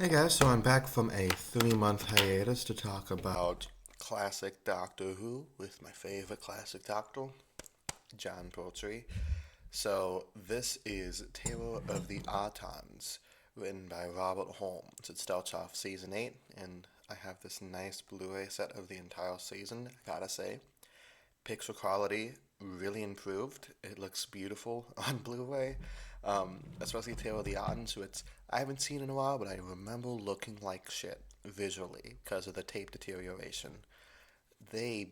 Hey guys, so I'm back from a 3-month hiatus to talk about classic Doctor Who with my favorite classic Doctor, John Pertwee. So this is Tale of the Autons, written by Robert Holmes. It starts off season 8, and I have this nice Blu-ray set of the entire season, I gotta say. Picture quality really improved. It looks beautiful on Blu-ray, especially Tale of the Ottens, which I haven't seen in a while, but I remember looking like shit visually because of the tape deterioration. They,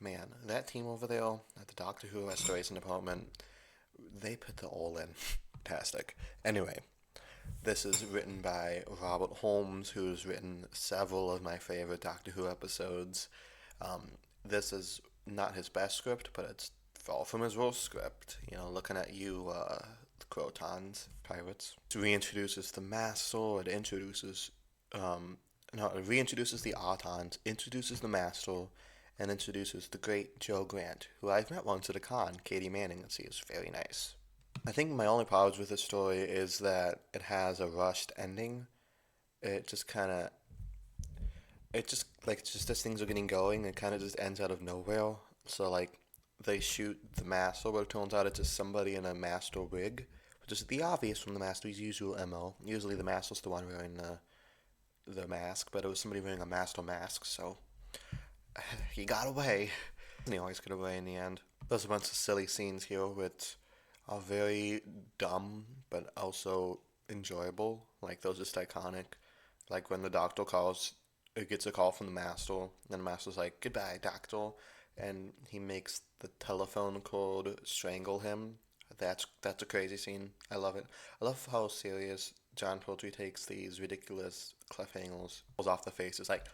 man, that team over there at the Doctor Who Restoration Department, they put the all in. Fantastic. Anyway, this is written by Robert Holmes, who's written several of my favorite Doctor Who episodes. This is not his best script, but it's far from his worst script. You know, looking at you, Crotons, pirates. It reintroduces the Master, it introduces, no, it reintroduces the Autons, introduces the Master, and introduces the great Joe Grant, who I've met once at a con, Katie Manning, and she is very nice. I think my only problems with this story is that it has a rushed ending. It just kind of, it just like just as things are getting going, it kind of just ends out of nowhere. So like, they shoot the master, but it turns out it's just somebody in a master wig, which is the obvious from the master's usual MO. Usually the master's the one wearing the mask, but it was somebody wearing a master mask, so he got away. And he always got away in the end. There's a bunch of silly scenes here which are very dumb, but also enjoyable. Like, those just iconic. Like when the doctor calls, it gets a call from the master, and the master's like, "Goodbye, doctor," and he makes the telephone cord strangle him. That's a crazy scene. I love it. I love how serious John Pertwee takes these ridiculous cliffhangers off the face. It's like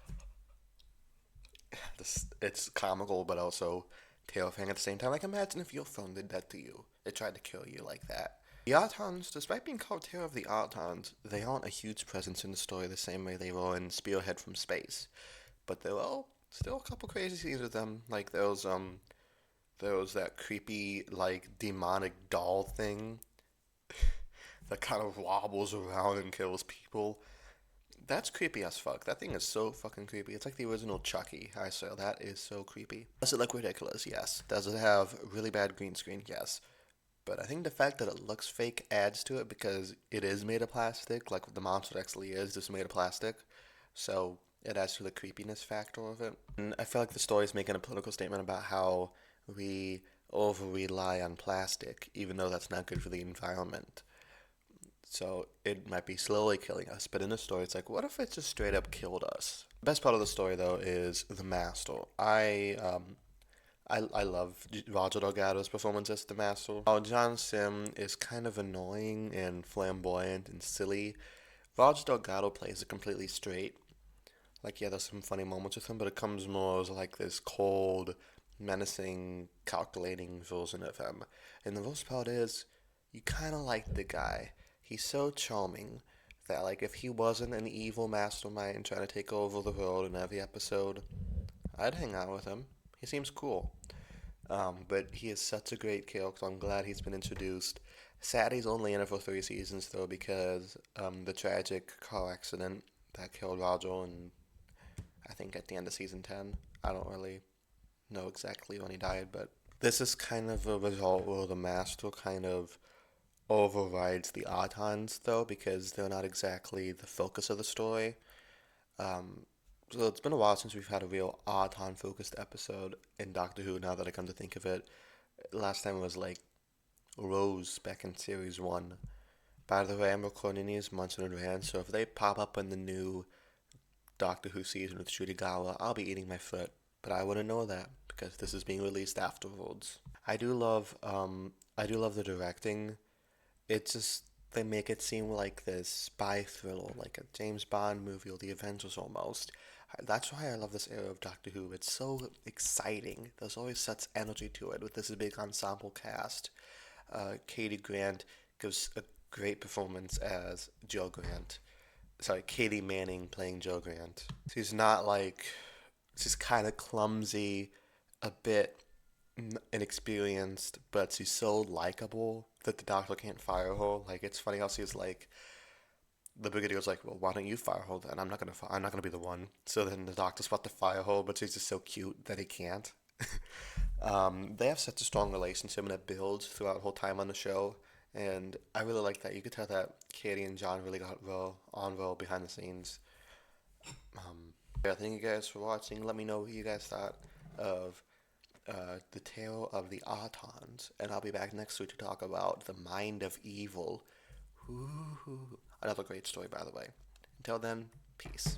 it's comical, but also terrifying at the same time. Like, imagine if your phone did that to you. It tried to kill you like that. The Autons, despite being called Tale of the Autons, they aren't a huge presence in the story the same way they were in Spearhead from Space. But there are still a couple crazy scenes with them. Like there was that creepy, like, demonic doll thing that kind of wobbles around and kills people. That's creepy as fuck. That thing is so fucking creepy. It's like the original Chucky. I swear, that is so creepy. Does it look ridiculous? Yes. Does it have really bad green screen? Yes. But I think the fact that it looks fake adds to it because it is made of plastic, like the monster actually is just made of plastic. So it adds to the creepiness factor of it. And I feel like the story is making a political statement about how we over rely on plastic, even though that's not good for the environment. So it might be slowly killing us, but in the story, it's like, what if it just straight up killed us? The best part of the story, though, is the master. I love Roger Delgado's performance as the master. While John Sim is kind of annoying and flamboyant and silly, Roger Delgado plays it completely straight. Like, yeah, there's some funny moments with him, but it comes more as like this cold, menacing, calculating version of him. And the worst part is, you kind of like the guy. He's so charming that, like, if he wasn't an evil mastermind trying to take over the world in every episode, I'd hang out with him. He seems cool. But he is such a great character. I'm glad he's been introduced. Sad he's only in it for 3 seasons, though, because the tragic car accident that killed Roger, and I think at the end of season 10. I don't really know exactly when he died, but this is kind of a result where the Master kind of overrides the Autons, though, because they're not exactly the focus of the story. Um, so it's been a while since we've had a real Auton focused episode in Doctor Who, now that I come to think of it. Last time it was like Rose back in series 1. By the way, I'm recording these months in advance, so if they pop up in the new Doctor Who season with Shudigawa, I'll be eating my foot. But I wouldn't know that because this is being released afterwards. I do love the directing. It's just they make it seem like this spy thriller, like a James Bond movie or The Avengers almost. That's why I love this era of Doctor Who. It's so exciting. There's always such energy to it with this big ensemble cast. Katie Grant gives a great performance as Jill Grant. Sorry, Katie Manning playing Jill Grant. She's not like, she's kind of clumsy, a bit inexperienced, but she's so likable that the doctor can't fire her. Like, it's funny how she's like the Brigadier's like, well, why don't you fire her then? I'm not gonna be the one. So then the doctor's about to fire her, but she's just so cute that he can't. They have such a strong relationship and it builds throughout the whole time on the show. And I really like that. You could tell that Katie and John really got well behind the scenes. Yeah, thank you guys for watching. Let me know what you guys thought of the tale of the Autons. And I'll be back next week to talk about the mind of evil. Ooh, another great story, by the way. Until then, peace.